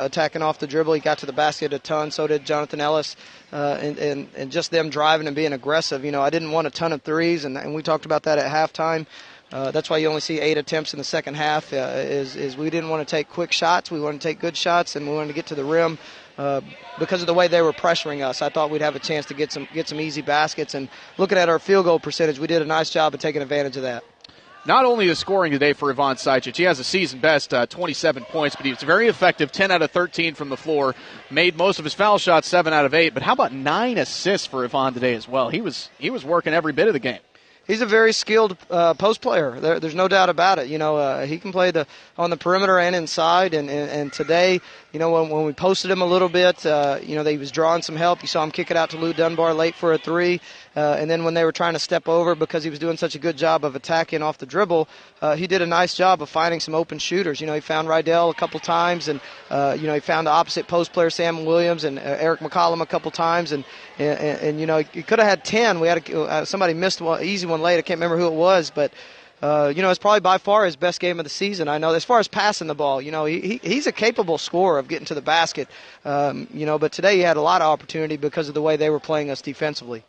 attacking off the dribble. He got to the basket a ton. So did Jonathan Ellis, and just them driving and being aggressive. I didn't want a ton of threes, and we talked about that at halftime. That's why you only see 8 attempts in the second half. Is we didn't want to take quick shots. We wanted to take good shots, and we wanted to get to the rim. Because of the way they were pressuring us, I thought we'd have a chance to get some easy baskets. And looking at our field goal percentage, we did a nice job of taking advantage of that. Not only the scoring today for Ivan Sajcic, he has a season-best 27 points, but he was very effective, 10 out of 13 from the floor, made most of his foul shots, 7 out of 8. But how about 9 assists for Ivan today as well? He was working every bit of the game. He's a very skilled post player. There's no doubt about it. He can play on the perimeter and inside. And today, when we posted him a little bit, he was drawing some help. You saw him kick it out to Lou Dunbar late for a 3. And then when they were trying to step over, because he was doing such a good job of attacking off the dribble, he did a nice job of finding some open shooters. He found Rydell a couple times, and he found the opposite post player, Sam Williams, and Eric McCollum a couple times, and he could have had 10. We had somebody missed one easy one late. I can't remember who it was, but it's probably by far his best game of the season. I know as far as passing the ball, he's a capable scorer of getting to the basket. But today he had a lot of opportunity because of the way they were playing us defensively.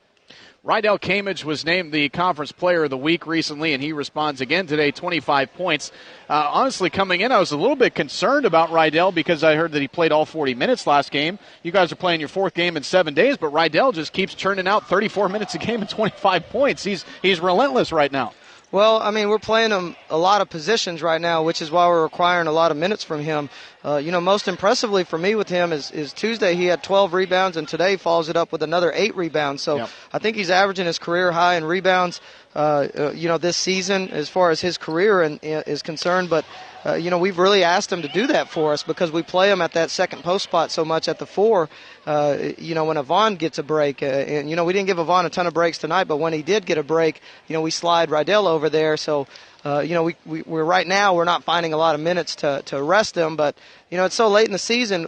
Rydell Kamich was named the Conference Player of the Week recently, and he responds again today, 25 points. Honestly, coming in, I was a little bit concerned about Rydell because I heard that he played all 40 minutes last game. You guys are playing your 4th game in 7 days, but Rydell just keeps churning out 34 minutes a game and 25 points. He's relentless right now. Well, we're playing him a lot of positions right now, which is why we're requiring a lot of minutes from him. Most impressively for me with him is Tuesday he had 12 rebounds, and today follows it up with another 8 rebounds. So yep. I think he's averaging his career high in rebounds, this season as far as his career is concerned. But, we've really asked him to do that for us because we play him at that second post spot so much at the 4, when Ivan gets a break. And we didn't give Ivan a ton of breaks tonight, but when he did get a break, we slide Rydell over there. So, we're right now we're not finding a lot of minutes to rest him. But, it's so late in the season.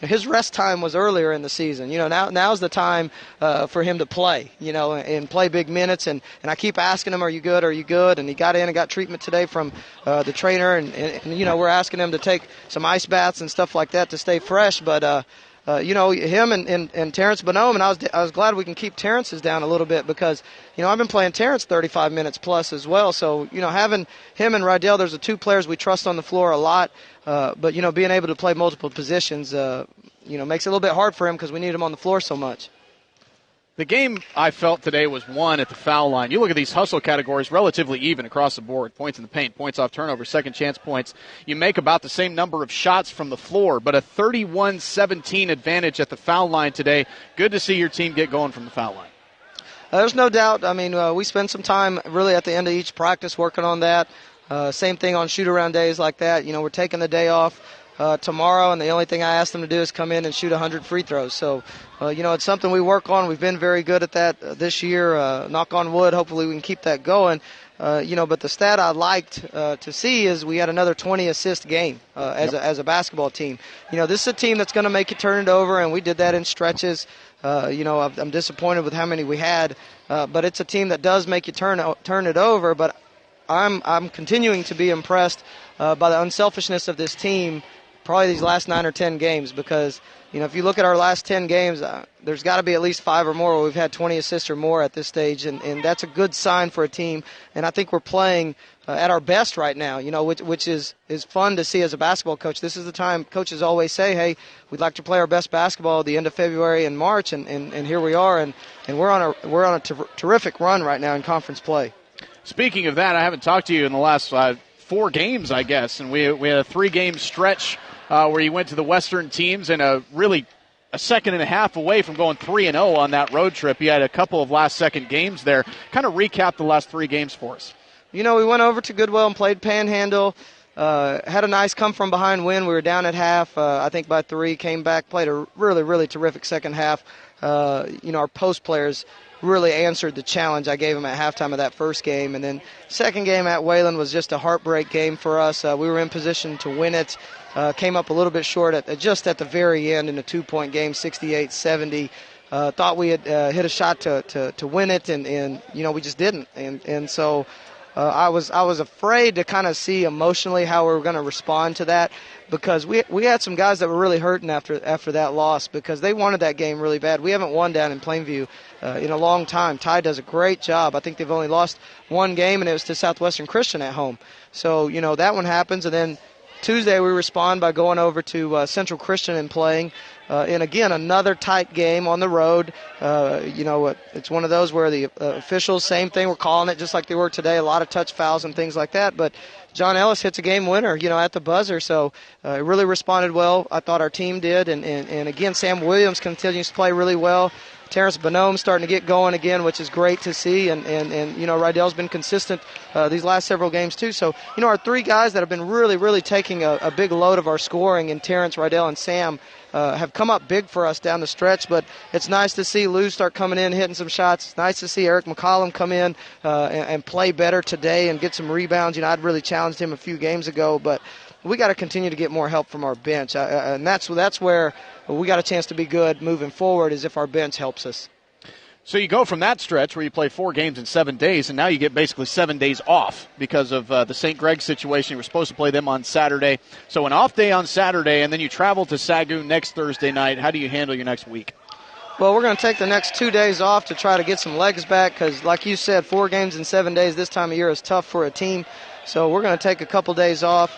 His rest time was earlier in the season. Now's the time for him to play, and play big minutes. And I keep asking him, are you good? Are you good? And he got in and got treatment today from the trainer. And we're asking him to take some ice baths and stuff like that to stay fresh. But, him and Terrence Bonhomme, and I was glad we can keep Terrence's down a little bit because, I've been playing Terrence 35 minutes plus as well. So, having him and Rydell, there's the 2 players we trust on the floor a lot. But, being able to play multiple positions, makes it a little bit hard for him because we need him on the floor so much. The game, I felt today, was won at the foul line. You look at these hustle categories, relatively even across the board. Points in the paint, points off turnovers, second chance points. You make about the same number of shots from the floor, but a 31-17 advantage at the foul line today. Good to see your team get going from the foul line. There's no doubt. We spend some time really at the end of each practice working on that. Same thing on shoot-around days like that. We're taking the day off tomorrow, and the only thing I asked them to do is come in and shoot 100 free throws. So, it's something we work on. We've been very good at that this year. Knock on wood, hopefully we can keep that going. But the stat I liked to see is we had another 20-assist game as a basketball team. This is a team that's going to make you turn it over, and we did that in stretches. I'm disappointed with how many we had, but it's a team that does make you turn it over. But I'm continuing to be impressed by the unselfishness of this team, probably these last 9 or 10 games, because if you look at our last 10 games, there's got to be at least 5 or more where we've had 20 assists or more at this stage, and that's a good sign for a team. And I think we're playing at our best right now, which is fun to see as a basketball coach. This is the time coaches always say, hey, we'd like to play our best basketball at the end of February and March, and here we are, and we're on a terrific run right now in conference play. Speaking of that, I haven't talked to you in the last 4 games, I guess, and we had a 3-game stretch where you went to the Western teams and a second and a half away from going 3-0 on that road trip. You had a couple of last-second games there. Kind of recap the last 3 games for us. We went over to Goodwell and played Panhandle. Had a nice come-from-behind win. We were down at half, I think by 3, came back, played a really, really terrific second half. Our post players really answered the challenge I gave them at halftime of that first game. And then second game at Wayland was just a heartbreak game for us. We were in position to win it. Came up a little bit short just at the very end in a 2-point game, 68-70. Thought we had hit a shot to win it, and we just didn't. And so I was afraid to kind of see emotionally how we were going to respond to that, because we had some guys that were really hurting after that loss, because they wanted that game really bad. We haven't won down in Plainview in a long time. Ty does a great job. I think they've only lost one game, and it was to Southwestern Christian at home. So, that one happens, and then Tuesday we respond by going over to Central Christian and playing. And again, another tight game on the road. It's one of those where the officials, same thing, we're calling it just like they were today, a lot of touch fouls and things like that. But John Ellis hits a game winner, at the buzzer. So it really responded well. I thought our team did. And again, Sam Williams continues to play really well. Terrence Bonhomme starting to get going again, which is great to see. And Rydell's been consistent these last several games too. So, our three guys that have been really, really taking a big load of our scoring, and Terrence, Rydell, and Sam, have come up big for us down the stretch. But it's nice to see Lou start coming in, hitting some shots. It's nice to see Eric McCollum come in and play better today and get some rebounds. I'd really challenged him a few games ago, but we got to continue to get more help from our bench. And that's where we got a chance to be good moving forward, is if our bench helps us. So you go from that stretch where you play 4 games in 7 days, and now you get basically 7 days off because of the St. Greg situation. You were supposed to play them on Saturday. So an off day on Saturday, and then you travel to Sagu next Thursday night. How do you handle your next week? Well, we're going to take the next 2 days off to try to get some legs back, because, like you said, 4 games in 7 days this time of year is tough for a team. So we're going to take a couple days off.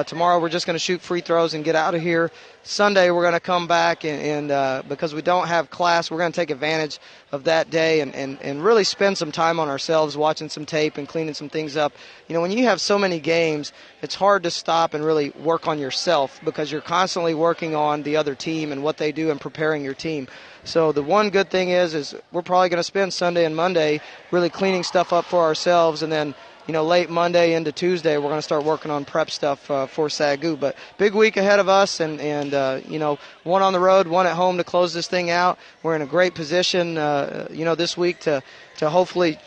Tomorrow we're just going to shoot free throws and get out of here. Sunday we're going to come back, and because we don't have class, we're going to take advantage of that day and really spend some time on ourselves, watching some tape and cleaning some things up. When you have so many games, it's hard to stop and really work on yourself, because you're constantly working on the other team and what they do and preparing your team. So the one good thing is we're probably going to spend Sunday and Monday really cleaning stuff up for ourselves, and then late Monday into Tuesday, we're going to start working on prep stuff for Sagu. But big week ahead of us, and one on the road, one at home to close this thing out. We're in a great position, this week to hopefully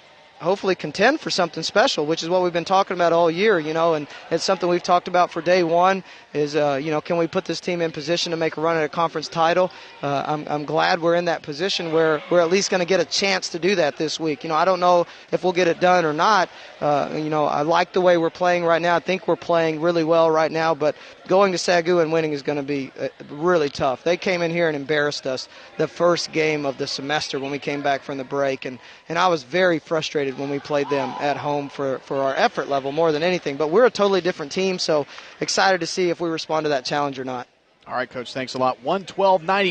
contend for something special, which is what we've been talking about all year, and it's something we've talked about for day one is, can we put this team in position to make a run at a conference title? I'm glad we're in that position where we're at least going to get a chance to do that this week. I don't know if we'll get it done or not. I like the way we're playing right now. I think we're playing really well right now, but going to Sagu and winning is going to be really tough. They came in here and embarrassed us the first game of the semester when we came back from the break, and I was very frustrated when we played them at home for our effort level more than anything. But we're a totally different team, so excited to see if we respond to that challenge or not. All right, Coach, thanks a lot. 112-90.